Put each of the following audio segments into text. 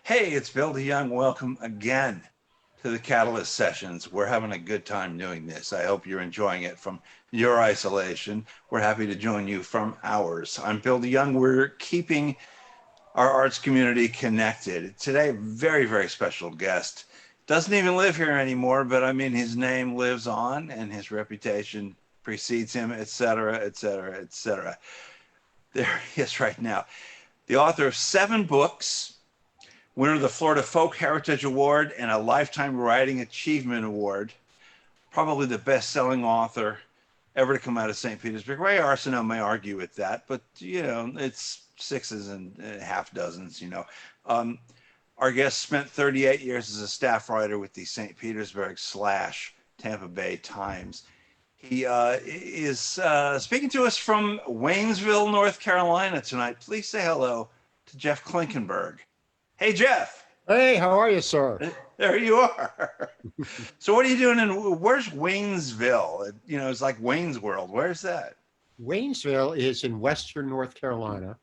Hey, it's Bill DeYoung. Welcome again to the Catalyst Sessions. We're having a good time doing this. I hope you're enjoying it from your isolation. We're happy to join you from ours. I'm Bill DeYoung. We're keeping our arts community connected. Today, very, very special guest. Doesn't even live here anymore, but I mean, his name lives on and his reputation precedes him, et cetera, et cetera, et cetera. There he is right now. The author of 7 books, winner of the Florida Folk Heritage Award and a Lifetime Writing Achievement Award, probably the best-selling author ever to come out of St. Petersburg. Ray Arsenault may argue with that, but, it's sixes and half dozens, Our guest spent 38 years as a staff writer with the St. Petersburg / Tampa Bay Times. He is speaking to us from Waynesville, North Carolina tonight. Please say hello to Jeff Klinkenberg. Hey, Jeff. Hey, how are you, sir? There you are. So what are you doing where's Waynesville? It's like Wayne's World. Where's that? Waynesville is in western North Carolina.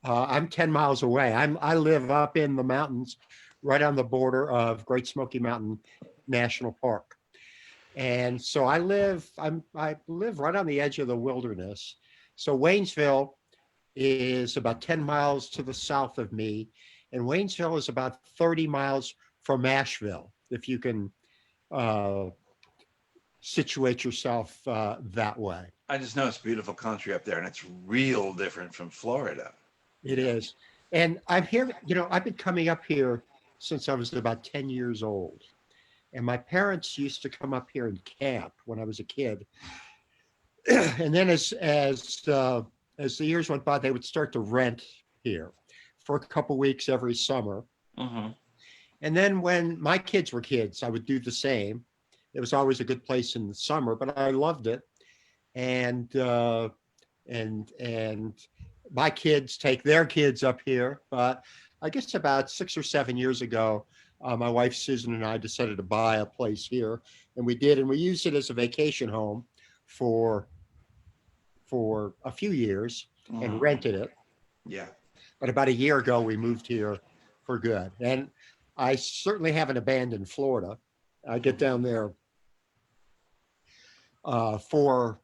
I'm 10 miles away. I live up in the mountains right on the border of Great Smoky Mountain National Park. And so I live right on the edge of the wilderness. So Waynesville is about 10 miles to the south of me. And Waynesville is about 30 miles from Asheville, if you can situate yourself that way. I just know it's beautiful country up there, and it's real different from Florida. It is. And I'm here, I've been coming up here since I was about 10 years old. And my parents used to come up here and camp when I was a kid. And then as the years went by, they would start to rent here for a couple weeks every summer. Uh-huh. And then when my kids were kids, I would do the same. It was always a good place in the summer, but I loved it. And my kids take their kids up here. But I guess about 6 or 7 years ago, my wife Susan and I decided to buy a place here, and we did, and we used it as a vacation home for a few years and rented it. Yeah. But about a year ago, we moved here for good. And I certainly haven't abandoned Florida. I get down there 4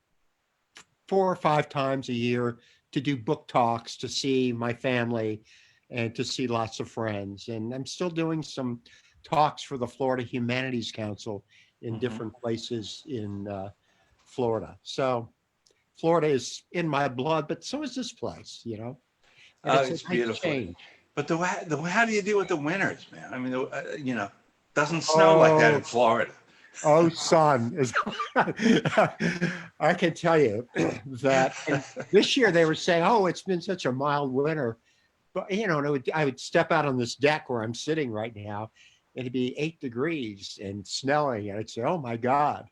or 5 times a year to do book talks, to see my family, and to see lots of friends. And I'm still doing some talks for the Florida Humanities Council in different places in Florida. So Florida is in my blood, but so is this place, It's beautiful. But how do you deal with the winters, man? I mean, doesn't snow like that in Florida. Oh, son, I can tell you that this year they were saying, oh, it's been such a mild winter. But, I would step out on this deck where I'm sitting right now, and it'd be 8 degrees and snowing. And I'd say, oh, my God.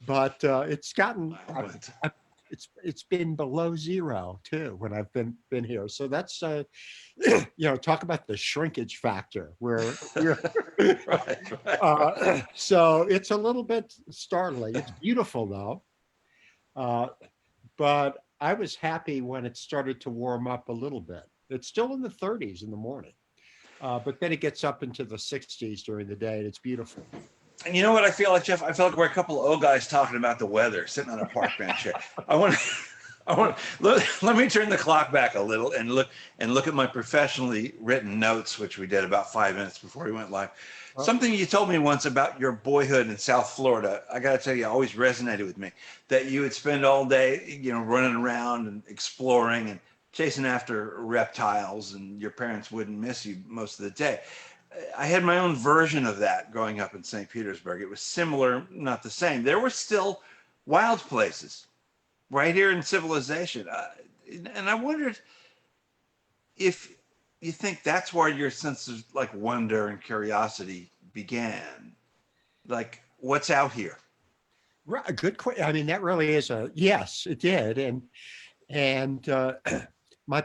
But it's gotten... It's been below zero too when I've been here. So that's talk about the shrinkage factor where right. So it's a little bit startling. It's beautiful though. But I was happy when it started to warm up a little bit. It's still in the 30s in the morning. But then it gets up into the 60s during the day, and it's beautiful. And you know what I feel like, Jeff? I feel like we're a couple of old guys talking about the weather, sitting on a park bench here. Let me turn the clock back a little and look at my professionally written notes, which we did about 5 minutes before we went live. Something you told me once about your boyhood in South Florida, I got to tell you, always resonated with me. That you would spend all day, running around and exploring and chasing after reptiles, and your parents wouldn't miss you most of the day. I had my own version of that growing up in St. Petersburg. It was similar, not the same. There were still wild places right here in civilization. And I wondered if you think that's where your sense of like wonder and curiosity began. Like, what's out here? Right, good question. I mean, that really is yes, it did. And my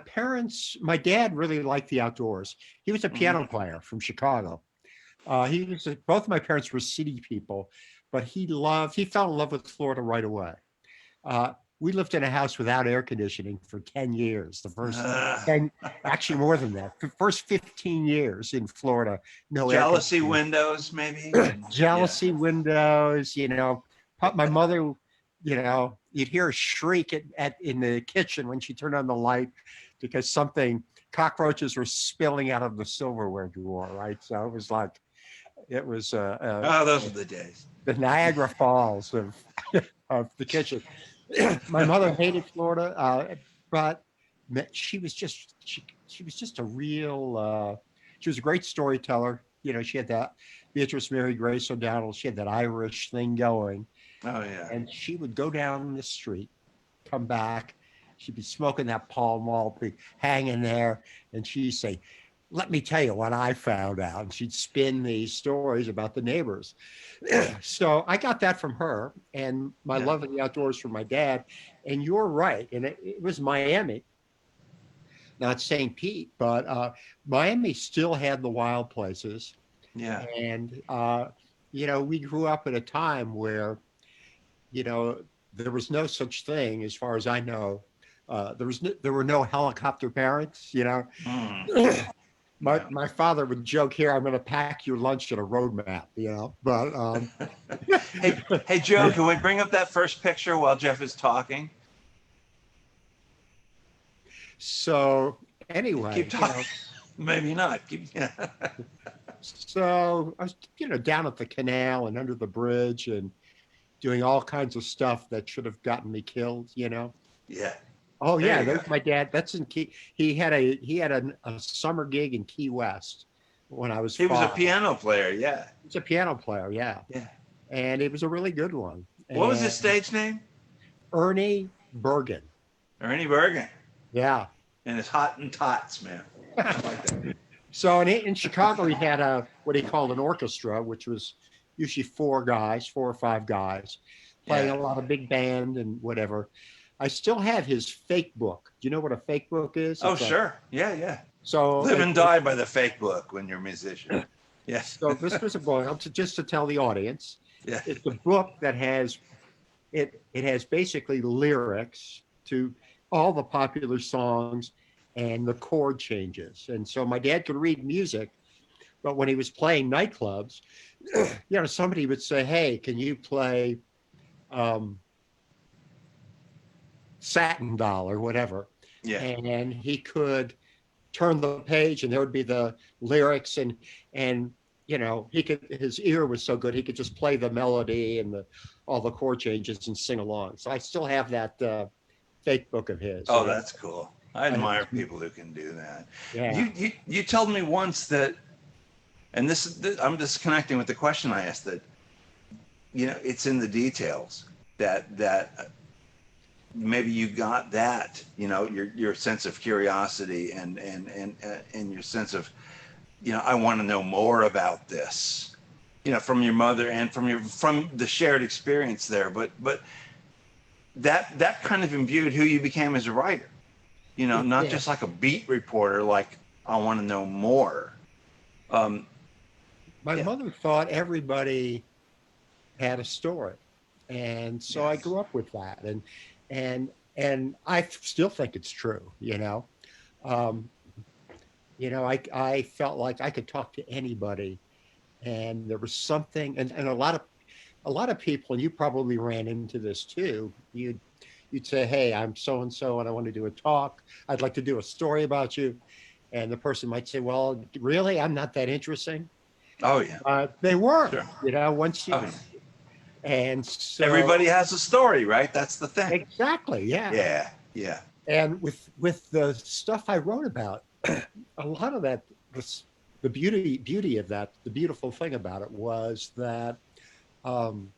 dad really liked the outdoors. He was a piano player from Chicago. Both my parents were city people, but he fell in love with Florida right away. we lived in a house without air conditioning for 10 years. The first Uh, 10, actually more than that, the first 15 years in Florida, no air jealousy conditioning. windows, maybe. Yeah. Jealousy windows, my mother, you'd hear a shriek in the kitchen when she turned on the light because cockroaches were spilling out of the silverware drawer, right? So it was Oh, those are the days. the Niagara Falls of the kitchen. My mother hated Florida, but she was just a real. She was a great storyteller. She had that Beatrice Mary Grace O'Donnell. She had that Irish thing going, Oh yeah. and she would go down the street, come back. She'd be smoking that Pall Mall, be hanging there, and she'd say, "Let me tell you what I found out." And she'd spin these stories about the neighbors. So I got that from her, and my Yeah. love of the outdoors from my dad. And you're right. And it was Miami, not St. Pete, but Miami still had the wild places. Yeah. And, we grew up at a time where, you know, there was no such thing, as far as I know. There were no helicopter parents. Mm, my yeah. my father would joke, "Here, I'm going to pack your lunch in a road map." But Hey, Joe, can we bring up that first picture while Jeff is talking? so anyway, Keep talking. Maybe not. Yeah. so I was, down at the canal and under the bridge and doing all kinds of stuff that should have gotten me killed. Yeah. Oh There yeah, you go. there's my dad. That's in Key. He had a summer gig in Key West when I was He was a 5. piano player. Yeah. He's a piano player, yeah, Yeah. and it was a really good one. What was his And stage name? Ernie Bergen, Ernie Bergen. yeah. And his hot and tots, man. I like that. So in Chicago, he had what he called an orchestra, which was usually 4 or 5 guys, playing Yeah. a lot of big band and whatever. I still have his fake book. Do you know what a fake book is? Oh, It's a sure. Yeah, yeah. so Live and die by the fake book when you're a musician. Yes. so this was a book. Just to tell the audience, Yeah. it's a book that has it has basically lyrics to all the popular songs and the chord changes. And so my dad could read music, but when he was playing nightclubs, somebody would say, "Hey, can you play um, Satin Doll or whatever?" Yeah. And he could turn the page, and there would be the lyrics, and his ear was so good he could just play the melody and all the chord changes and sing along. So I still have that fake book of his. Oh, that's cool. I I- admire people who can do that. Yeah. You told me once that, and I'm just connecting with the question I asked, that it's in the details that maybe you got that, your sense of curiosity and your sense of, I want to know more about this, from your mother and from the shared experience there. But that kind of imbued who you became as a writer, not Yeah. just like a beat reporter, like I want to know more. My Yeah. mother thought everybody had a story, and so I Yes. grew up with that, and I still think it's true. Um, I felt like I could talk to anybody, and there was something, and a lot of people, and you probably ran into this too. You'd say, "Hey, I'm so and so, and I want to do a talk. I'd like to do a story about you," and the person might say, "Well, really, I'm not that interesting." Oh yeah. They were, Sure. once you, Oh, yeah. and so Everybody has a story, right? That's the thing. exactly, yeah. Yeah. Yeah. And with the stuff I wrote about, a lot of that, the beauty of that, the beautiful thing about it was that um,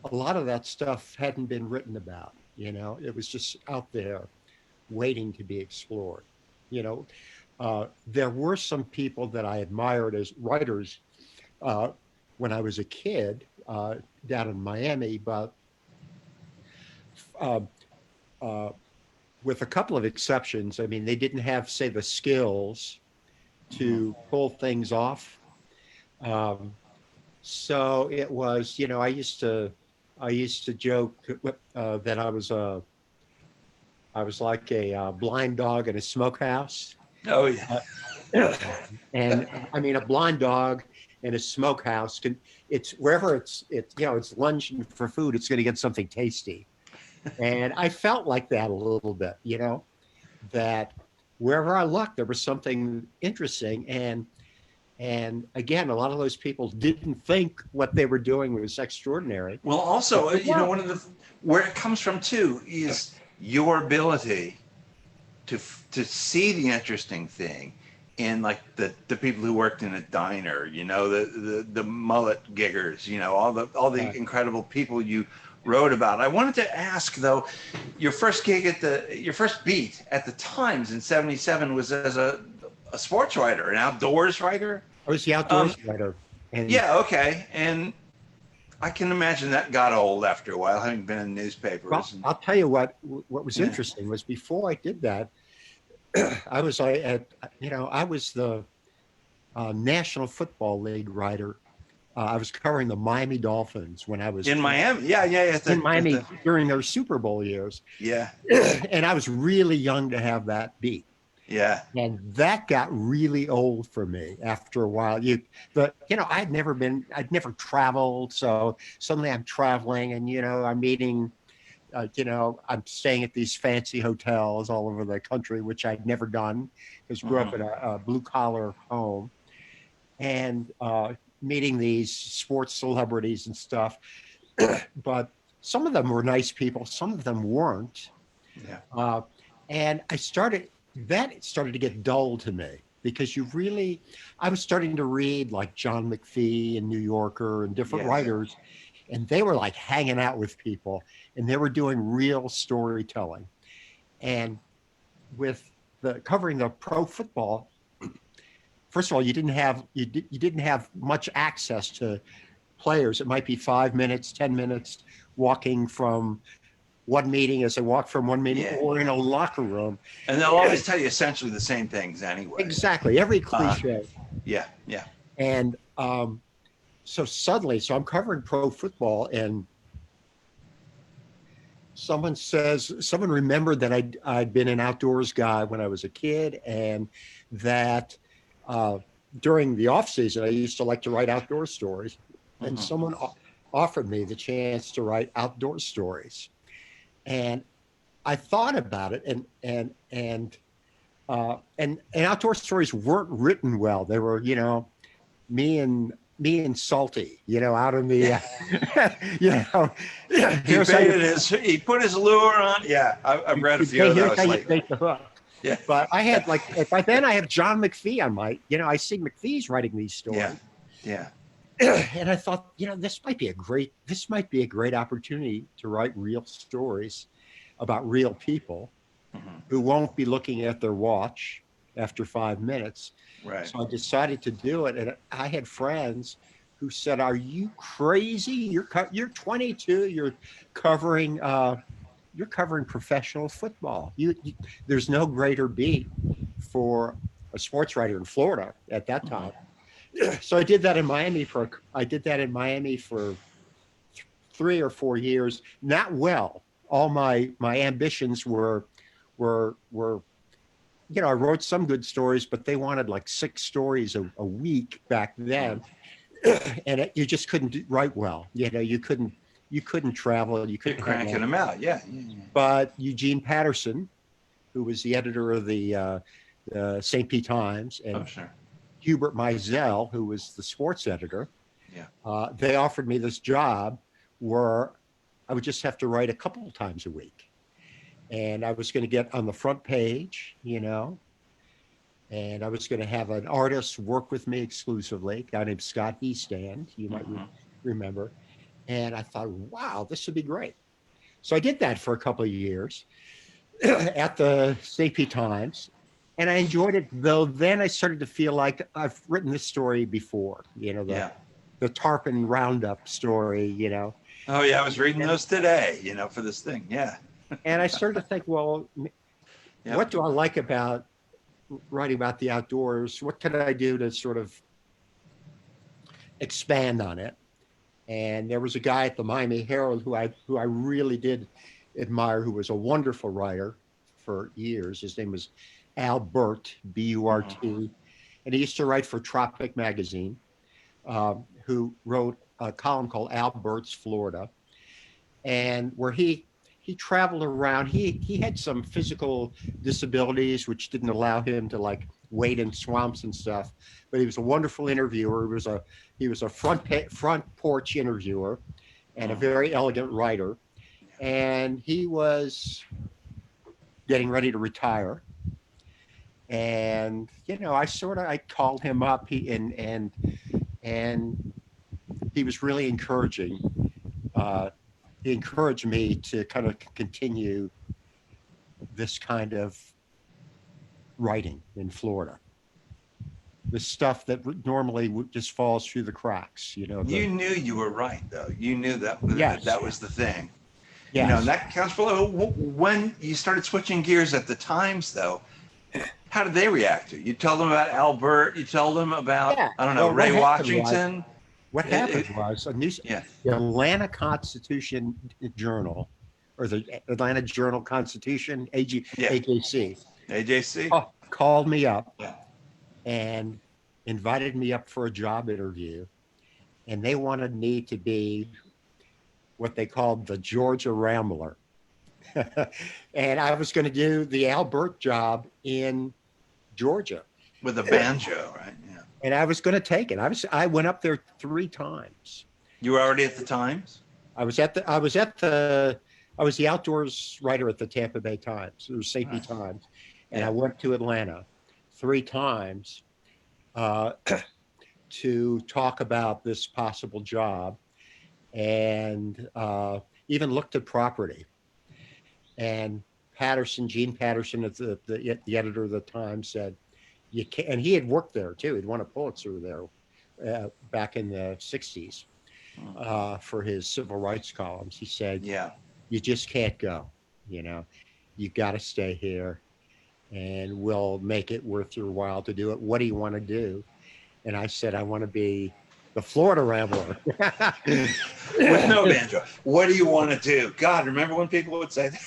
a lot of that stuff hadn't been written about. It was just out there waiting to be explored. You know, there were some people that I admired as writers uh, when I was a kid down in Miami, but uh, uh, with a couple of exceptions, I mean, they didn't have, say, the skills Mhm. to pull things off. Um, so it was, I used to. I used to joke that I was like a blind dog in a smokehouse. Oh yeah. And I mean, a blind dog in a smokehouse can, it's wherever it's lunging for food, it's going to get something tasty. And I felt like that a little bit, that wherever I looked, there was something interesting. And again, a lot of those people didn't think what they were doing was extraordinary. Well, also, But it one was. of the where it comes from too is your ability to see the interesting thing in like the people who worked in a diner, the mullet giggers, all the Right. incredible people you wrote about. I wanted to ask though, your first gig your first beat at the Times in '77 was as a sports writer, an outdoors writer. I was the Um, outdoors writer. And yeah, okay, and I can imagine that got old after a while, having been in well, newspapers. And I'll tell you what was yeah, interesting was before I did that, I was I was the National Football League writer. I was covering the Miami Dolphins when I was in Miami, yeah, yeah, in Miami during their Super Bowl years, yeah, and I was really young to have that beat. yeah. And that got really old for me after a while. I'd never traveled. So suddenly I'm traveling and, I'm meeting, I'm staying at these fancy hotels all over the country, which I'd never done because grew up Hmm. in a blue collar home and meeting these sports celebrities and stuff. But some of them were nice people, some of them weren't. Yeah. Uh, and it started to get dull to me because I was starting to read like John McPhee and New Yorker and different Yes. writers, and they were like hanging out with people and they were doing real storytelling. And with covering the pro football, first of all, you didn't have much access to players. It might be 5 minutes, 10 minutes walking from one meeting as they walk from one meeting Yeah. or in a locker room. And they'll always tell you essentially the same things anyway. Exactly, every Uh, cliche. yeah, yeah. And so I'm covering pro football, and someone remembered that I'd been an outdoors guy when I was a kid, and that uh, during the off season I used to like to write outdoor stories, and Hmm. someone offered me the chance to write outdoor stories, and I thought about it, and outdoor stories weren't written well. They were, me and Salty, out in the, Yeah. you know, He here's how you, he put his lure on. Yeah, I've read a few of here's how those you lately. take the hook. Yeah. But I had by then I have John McPhee on I see McPhee's writing these Yeah. stories. Yeah. And I thought, this might be a great opportunity to write real stories about real people Hmm. who won't be looking at their watch after 5 minutes. Right. So I decided to do it, and I had friends who said, "Are you crazy? You're 22. You're covering professional football. There's no greater beat for a sports writer in Florida at that Hmm. time." So I did that in Miami for 3 or 4 years. Not well. All my ambitions were I wrote some good stories, but they wanted like 6 stories a week back then, and you just couldn't write well. You couldn't travel, you Keep couldn't hang cranking out. them out. Yeah. Yeah. But Eugene Patterson, who was the editor of the St. Pete Times, Oh, and sure. Hubert Meisel, who was the sports editor, Yeah. they offered me this job where I would just have to write a couple of times a week. And I was going to get on the front page, and I was going to have an artist work with me exclusively, a guy named Scott Eastand, you might Hmm. remember. And I thought, wow, this would be great. So I did that for a couple of years at the St. Times, and I enjoyed it. Though then I started to feel like I've written this story before, Yeah. the Tarpon Roundup story, Oh, yeah. I was reading and those today. For this thing. Yeah. I started to think, well, Yep. what do I like about writing about the outdoors? What can I do to sort of expand on it? And there was a guy at the Miami Herald who I really did admire, who was a wonderful writer for years. His name was Al Burt, Mhm. Burt, and he used to write for Tropic Magazine. Who wrote a column called Al Burt's Florida, and where he traveled around. He had some physical disabilities which didn't allow him to like wade in swamps and stuff. But he was a wonderful interviewer. He was a front porch interviewer and a Mhm. very elegant writer. And he was getting ready to retire. And I called him up. And he was really encouraging. Uh, he encouraged me to kind of continue this kind of writing in Florida. The stuff that normally just falls through the cracks, You knew you were right, though. You knew yes, that was the thing. And yes. that counts for when you started switching gears at the Times, though. How did they react to it? You tell them about Albert. You tell them about, Yeah. I don't know, Well, Ray Washington. what It, it, happened was yeah, the Atlanta Constitution Journal, or the Atlanta Journal Constitution, yeah. AJC, AJC. called me up Yeah. and invited me up for a job interview. And they wanted me to be what they called the Georgia Rambler. And I was going to do the Albert job in Georgia. With a banjo, right? Yeah. And I was going to take it. I went up there 3 times. You were already at the Times? I was the outdoors writer at the Tampa Bay Times, or St. Nice. Times, and I Yeah. went to Atlanta 3 times uh, to talk about this possible job, and even looked at property. And Gene Patterson, the editor of the Times, said, "You can't." And he had worked there too. He'd won a Pulitzer there back in the '60s for his civil rights columns. He said, Yeah. "You just can't go. You know, you got to stay here, and we'll make it worth your while to do it. What do you want to do?" And I said, "I want to be the Florida Rambler." With no banjo. What do you want to do? God, remember when people would say that?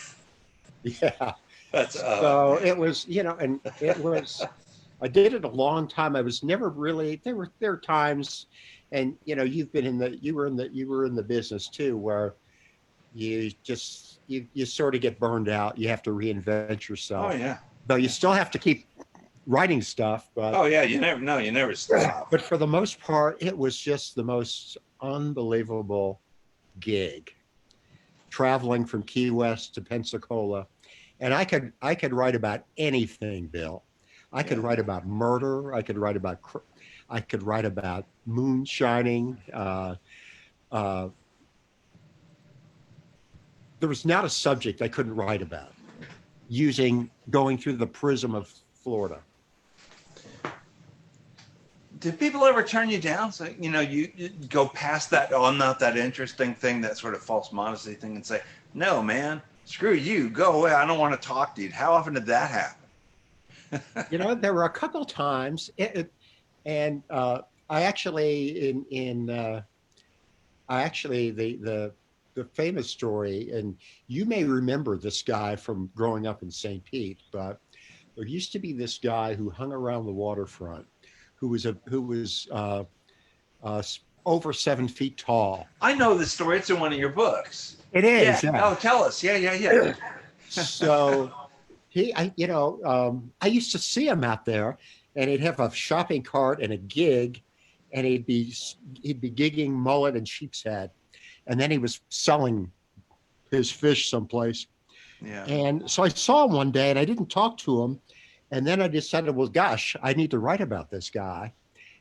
Yeah. That's So man. it was, and it was. I did it a long time. I was never really. There were times, and you were in the business too, where you sort of get burned out. You have to reinvent Oh yourself. yeah. Though you Yeah. still have to keep writing stuff, Oh yeah. You never know. You never stop. but for the most part, it was just the most unbelievable gig. Traveling from Key West to Pensacola, and I could write about anything, Bill. I could Yeah. write about murder. I could write about moonshining. Uh, there was not a subject I couldn't write about using going through the prism of Florida. Did people ever turn you down? So you go past that. Oh, I'm not that interesting thing. That sort of false modesty thing, and say, "No, man, screw you. Go away. I don't want to talk to you." How often did that happen? There were a couple times, and I actually the famous story, and you may remember this guy from growing up in St. Pete, but there used to be this guy who hung around the waterfront, who was uh, over 7 feet tall. I know this story. It's in one of your books. It Yeah. is, yeah. Oh, tell us. Yeah, yeah, yeah. So I used to see him out there, and he'd have a shopping cart and a gig, and he'd be gigging mullet and sheep's head, and then he was selling his fish someplace. Yeah. And so I saw him one day, and I didn't talk to him, and then I decided, well, gosh, I need to write about this guy.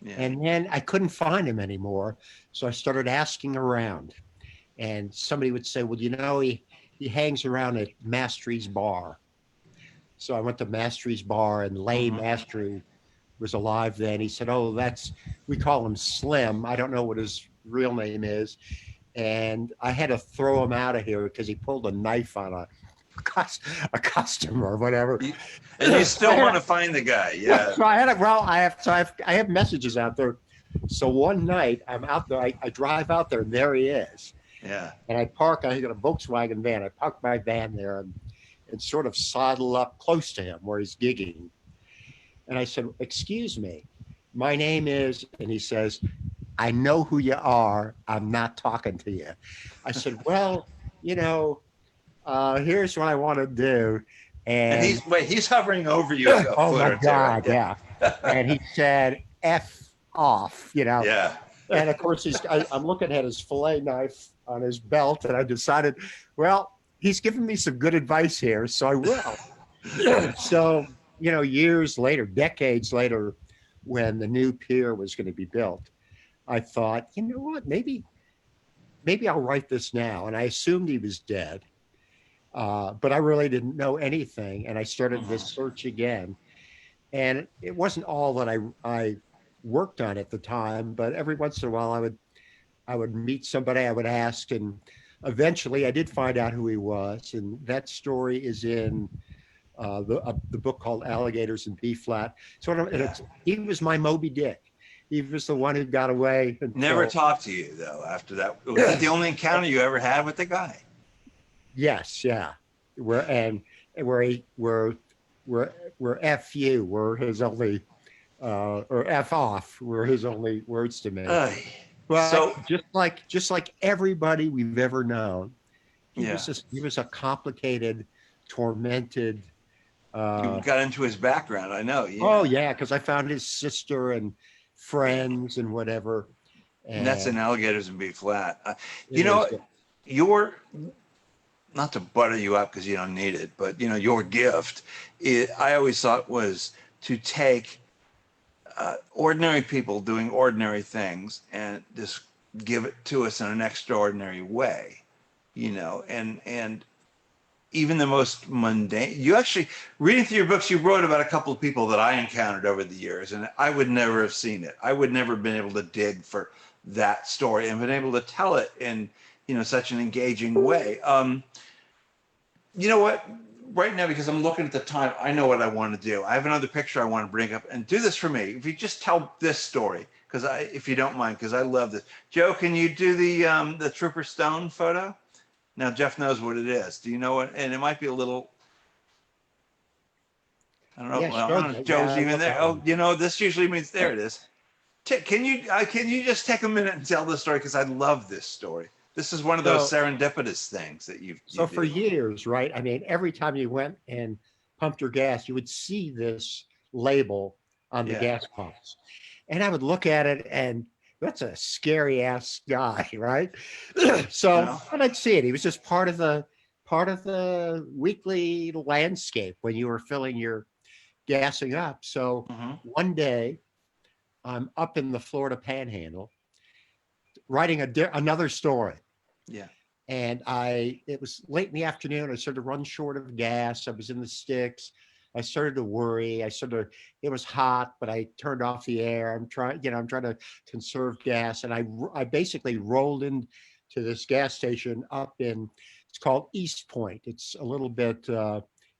Yeah. And then I couldn't find him anymore, so I started asking around, and somebody would say, well, he hangs around at Mastery's bar. So I went to Mastery's bar, and Leigh Mhm. Mastery was alive then. He said, "Oh, we call him Slim. I don't know what his real name is." And I had to throw him out of here because he pulled a knife on a customer or whatever. And you still want to find the guy. Yeah. So I have messages out there So one night I'm out there, I drive out there, and there he is. Yeah. And I got a Volkswagen van. I park my van there and sort of sidle up close to him where he's gigging. And I said, "Excuse me, my name is," and he says, "I know who you are. I'm not talking to you." I said, "Well, you know, here's what I want to do." And And he's hovering over you a oh foot my or two, right? God, yeah. And he said, "F off," Yeah. And of course, I'm looking at his fillet knife on his belt, and I decided, well, he's giving me some good advice here, so I will. So, years later, decades later, when the new pier was going to be built, I thought, you know what, maybe I'll write this now. And I assumed he was dead, but I really didn't know anything. And I started this search again. And it wasn't all that I worked on at the time, but every once in a while I would meet somebody, I would ask, and eventually I did find out who he was. And that story is in the book called Alligators in B Flat. He was my Moby Dick. He was the one who got away. Never talked to you though after that. Was that the only encounter you ever had with the guy? Yes, yeah. Where F you were his only, or F off were his only words to me. But so just like everybody we've ever known, he was a complicated, tormented. You got into his background, I know. Yeah. Oh yeah, because I found his sister and friends and whatever. And that's in Alligators and B Flat. Your, not to butter you up because you don't need it, but your gift, I always thought was to take ordinary people doing ordinary things and just give it to us in an extraordinary way, and even the most mundane. You actually, reading through your books, you wrote about a couple of people that I encountered over the years, and I would never have seen it. I would never have been able to dig for that story and been able to tell it in, such an engaging way. You know what? Right now, because I'm looking at the time, I know what I want to do. I have another picture I want to bring up, and do this for me. If you just tell this story, if you don't mind, because I love this. Joe, can you do the Trooper Stone photo? Now, Jeff knows what it is. Do you know what? And it might be a little, I don't know. Yeah, I don't know if Joe's even there. Oh, this usually means, there it is. Can you just take a minute and tell the story? Because I love this story. This is one of those serendipitous things that you So for years, right? I mean, every time you went and pumped your gas, you would see this label on the gas pumps. And I would look at it, and that's a scary ass guy, right? So and I'd see it. He was just part of the weekly landscape when you were filling your gassing up. So one day I'm up in the Florida Panhandle writing another story. Yeah. And it was late in the afternoon. I started to run short of gas. I was in the sticks. I started to worry. It was hot, but I turned off the air. I'm trying to conserve gas. And I basically rolled into this gas station it's called East Point. It's a little bit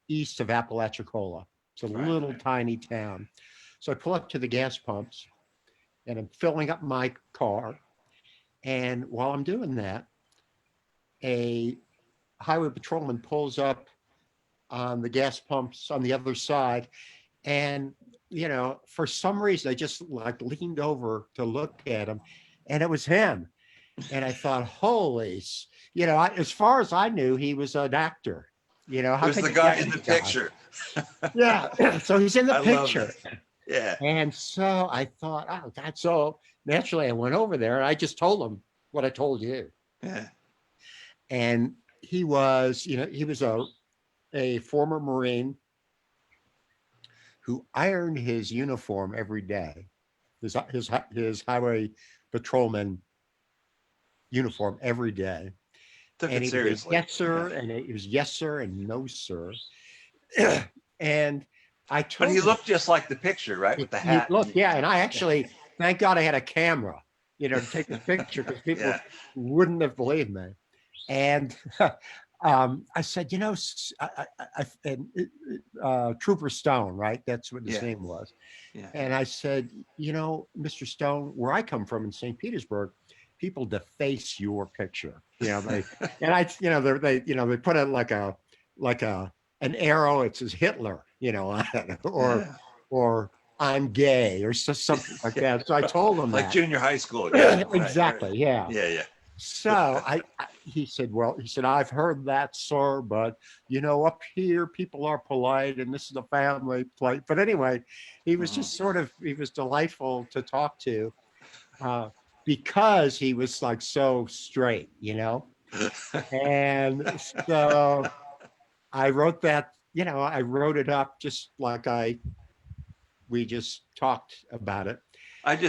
east of Apalachicola. It's a little tiny town. So I pull up to the gas pumps and I'm filling up my car. And while I'm doing that, a highway patrolman pulls up on the gas pumps on the other side. And, for some reason, I just leaned over to look at him, and it was him. And I thought, holy, as far as I knew, he was an actor. How was the guy in the picture? Yeah. So he's in the picture. Yeah. And so I thought, oh God. So naturally I went over there and I just told him what I told you. Yeah. And he was a former Marine who ironed his uniform every day, his highway patrolman uniform every day. Took and it seriously. Yes, sir. Yeah. And it was yes, sir, and no, sir. And I told But he looked just like the picture, right? With the hat. And I actually, thank God I had a camera, to take the picture, because people wouldn't have believed me. And I said, and, Trooper Stone, right? That's what his Yeah. name was. Yeah. And I said, Mr. Stone, where I come from in St. Petersburg, people deface your picture. And they put it like an arrow. It says Hitler, on it, Yeah. or I'm gay, or something like that. So I told him Like that. junior high school. Yeah. Right. Exactly. Yeah. Yeah. Yeah. So he said, I've heard that, sir, but up here people are polite and this is a family place. But anyway, he was Mhm. just he was delightful to talk to, because he was like so straight, And so I wrote that, I wrote it up just like we just talked about it. And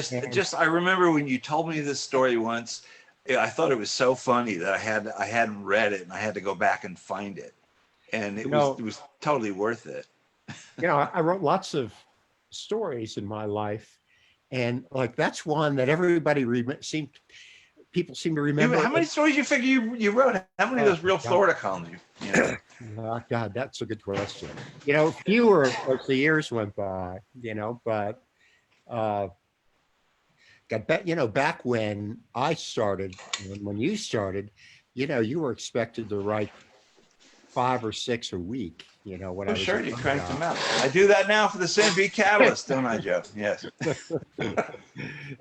I remember when you told me this story once, I thought it was so funny that I hadn't read it and I had to go back and find it. And you know, it was totally worth it. I wrote lots of stories in my life, and like that's one that everybody people seem to remember. How many stories you figure you wrote? How many of those real Florida columns Oh, God, that's a good question. Fewer as the years went by, but uh, back when I started, when you started, you were expected to write 5 or 6 a week, when Oh, I was sure, a you young cranked guy. them out. I do that now for the St. Pete Catalyst, don't I, Joe? Yes.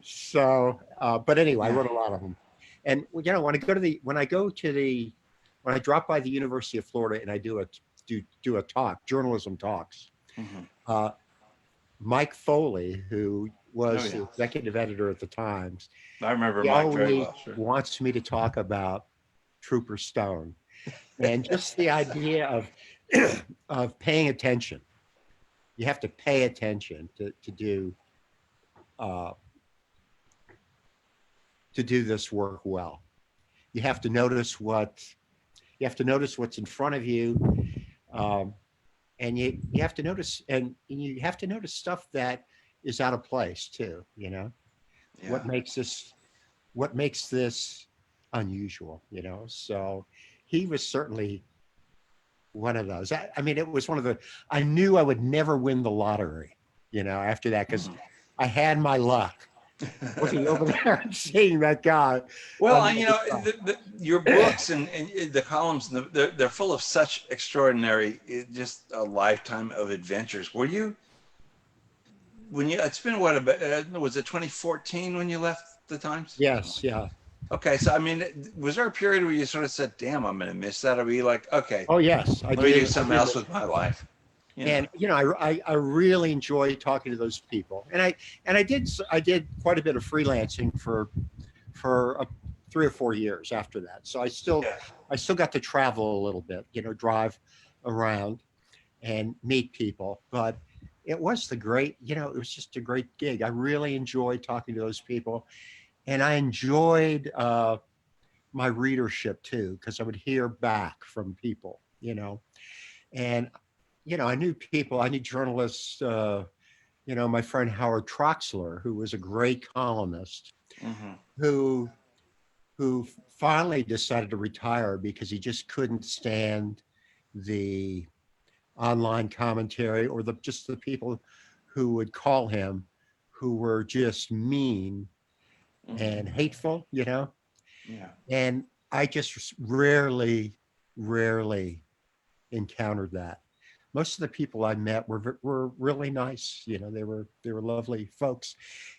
So, but anyway, I Yeah. wrote a lot of them. And when I drop by the University of Florida and I do a talk, journalism talks, Mhm. uh, Mike Foley, who Oh, was yeah. the executive editor at the Times, I remember he Mike very always well. Sure. wants me to talk about Trooper Stone and just the idea of of paying attention. You have to pay attention uh, to do this work well. You have to notice what's in front of you, um, and you have to notice and you have to notice stuff that is out of place too. Yeah. What makes this unusual. So he was certainly one of those. I mean, it was one of the. I knew I would never win the lottery. After that, because Mhm. I had my luck looking over there and seeing that guy Well, on the other your side. books and the columns, they're full of such extraordinary, just a lifetime of adventures. Were you, it's been what, about, was it 2014 when you left the Times? Yes, yeah. Okay, so I mean, was there a period where you sort of said, damn, I'm going to miss that? Or were you like, okay, Oh, yes, I let me do did. I something did else miss with my life? You know? And I really enjoy talking to those people, and I did quite a bit of freelancing for 3 or 4 years after that. So Yeah. I still got to travel a little bit, drive around and meet people. But it was just a great gig. I really enjoyed talking to those people, and I enjoyed my readership too, because I would hear back from people, and I knew journalists. My friend Howard Troxler, who was a great columnist, Hmm. who who finally decided to retire because he just couldn't stand the online commentary or just the people who would call him, who were just mean and Hmm. hateful, Yeah. And I just rarely encountered that. Most of the people I met were really nice. They were lovely folks,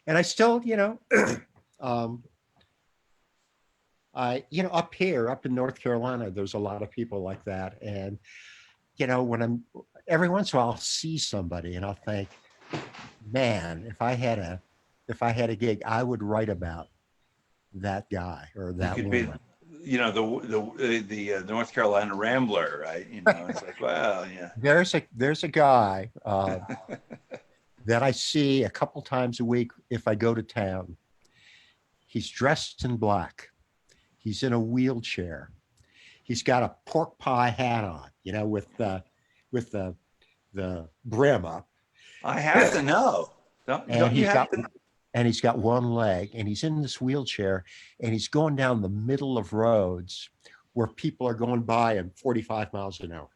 and I still, um, up in North Carolina, there's a lot of people like that, and when I'm every once in a while, I'll see somebody and I'll think, man, if I had a gig, I would write about that guy or You that could be, woman. the North Carolina Rambler, right? It's like, well, yeah. There's a guy that I see a couple times a week if I go to town. He's dressed in black. He's in a wheelchair. He's got a pork pie hat on, with the brim up, I have to know. and Don't you have to? he's got one leg, and he's in this wheelchair, and he's going down the middle of roads where people are going by at 45 miles an hour.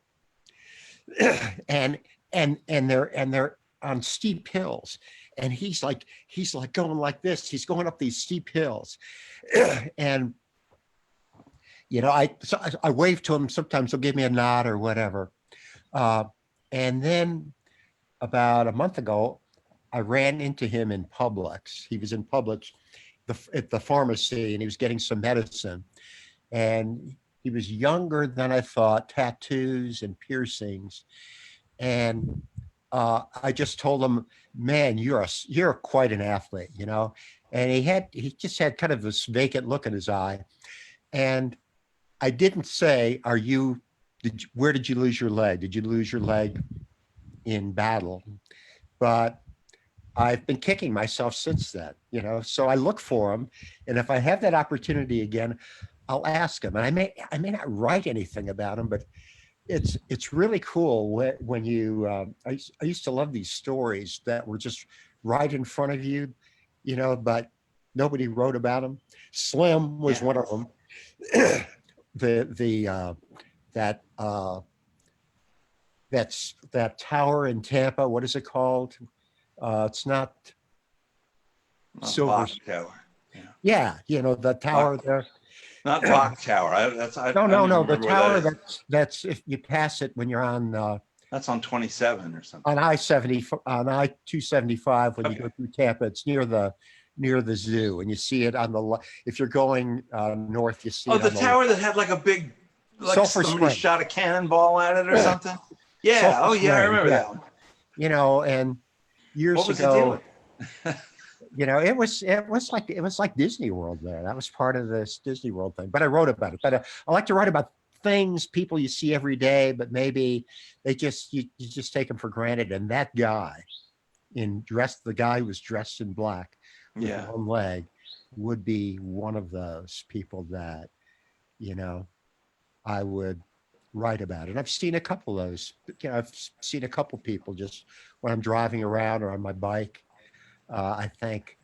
and they're on steep hills, and he's like going like this. He's going up these steep hills. And I wave to him. Sometimes he'll give me a nod or whatever. And then about a month ago, I ran into him in Publix. He was in Publix at the pharmacy, and he was getting some medicine. And he was younger than I thought, tattoos and piercings. And I just told him, man, you're quite an athlete, And he just had kind of this vacant look in his eye. And I didn't say, where did you lose your leg? Did you lose your leg in battle? But I've been kicking myself since then, so I look for him. And if I have that opportunity again, I'll ask him. And I may not write anything about him, but it's really cool when you, I used to love these stories that were just right in front of you, but nobody wrote about them. Slim was one of them. That tower in Tampa, what is it called? It's not Silver Tower. Yeah, the tower there. Not Clock Tower. No. The tower that's if you pass it when you're on. That's on 27 or something. On I-275 when you go through Tampa, it's near the zoo, and you see it on the. If you're going north, you see. Oh, the tower that had like a big, like Sulphur somebody Spring. shot a cannonball at it or something. Yeah. Sulphur Yeah, I remember Spring, that one. And years What was ago. the deal? It was like Disney World there. That was part of this Disney World thing. But I wrote about it. But I like to write about things, people you see every day, but maybe you just take them for granted. And that guy the guy who was dressed in black with one leg would be one of those people that, I would write about. And I've seen a couple of those. I've seen a couple people just when I'm driving around or on my bike. I think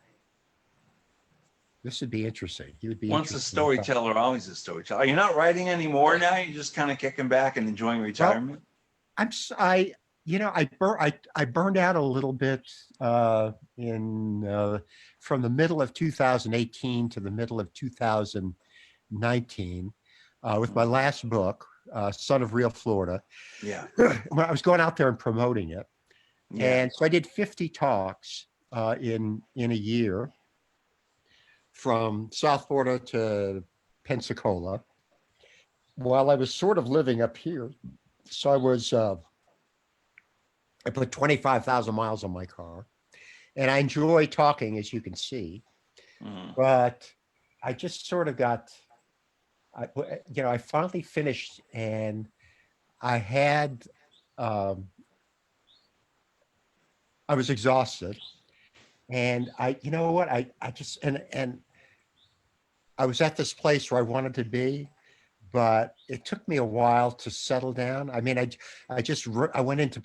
this would be interesting. He would be once a storyteller, always a storyteller. You're not writing anymore now. You're just kind of kicking back and enjoying retirement. Well, I burned out a little bit from the middle of 2018 to the middle of 2019 with my last book, Son of Real Florida. Yeah. When I was going out there and promoting it, and so I did 50 talks. In a year from South Florida to Pensacola while I was sort of living up here. So I put 25,000 miles on my car, and I enjoy talking, as you can see, but I just sort of I finally finished, and I had, I was exhausted. And I just, and I was at this place where I wanted to be, but it took me a while to settle down. I mean, I went into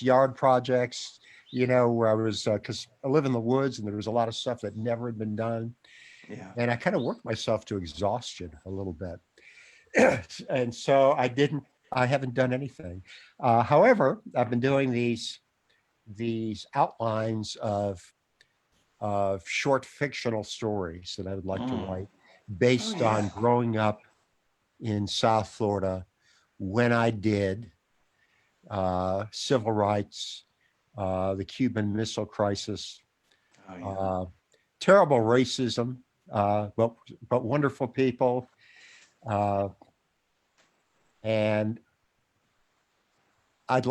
yard projects, where I was, cause I live in the woods and there was a lot of stuff that never had been done. Yeah. And I kind of worked myself to exhaustion a little bit. And so I haven't done anything. However, I've been doing these outlines of short fictional stories that I would like to write based on growing up in South Florida when I did civil rights, the Cuban Missile Crisis, terrible racism, but wonderful people. And I'd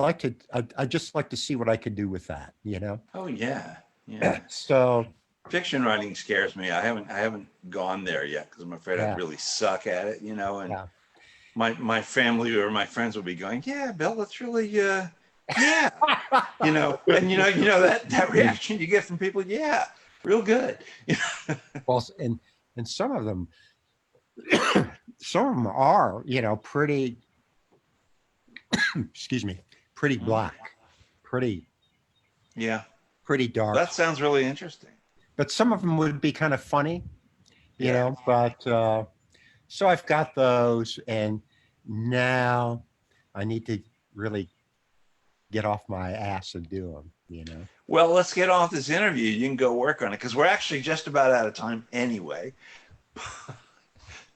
just like to see what I could do with that, Oh yeah. Yeah. So fiction writing scares me. I haven't gone there yet because I'm afraid I'd really suck at it, and my family or my friends would be going, yeah, Bill, that's really and that reaction you get from people, yeah, real good. Well, and some of them are, pretty excuse me, pretty black, pretty dark. That sounds really interesting. But some of them would be kind of funny, but So I've got those, and now I need to really get off my ass and do them, you know? Well, let's get off this interview. You can go work on it because we're actually just about out of time anyway.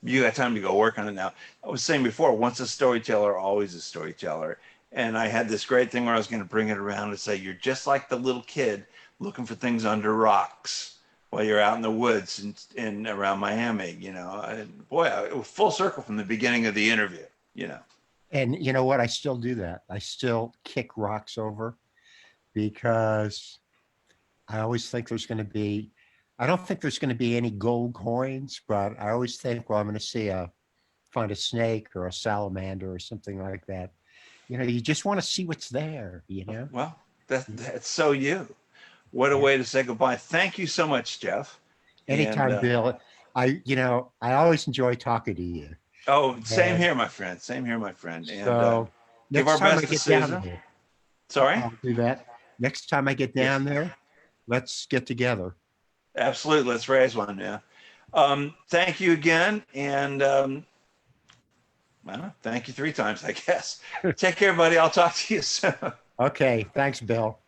You got time to go work on it now. I was saying before, once a storyteller, always a storyteller. And I had this great thing where I was going to bring it around and say, you're just like the little kid looking for things under rocks while you're out in the woods and around Miami, you know. And boy, it was full circle from the beginning of the interview, you know. And you know what? I still do that. I still kick rocks over because I always think there's going to be, I don't think there's going to be any gold coins, but I always think, well, I'm going to find a snake or a salamander or something like that. You know, you just want to see what's there, you know? Well, that's so you. What a Yeah. way to say goodbye. Thank you so much, Jeff. And Anytime, Bill. I always enjoy talking to you. oh, same And here, my friend. Same here, my friend. And so give next our time I best to get down Susan. there, Sorry? I'll do that. Next time I get Yes, down there, let's get together. absolutely. Let's raise one. Yeah. Thank you again. And well, thank you 3 times, I guess. Take care, buddy. I'll talk to you soon. Okay. Thanks, Bill.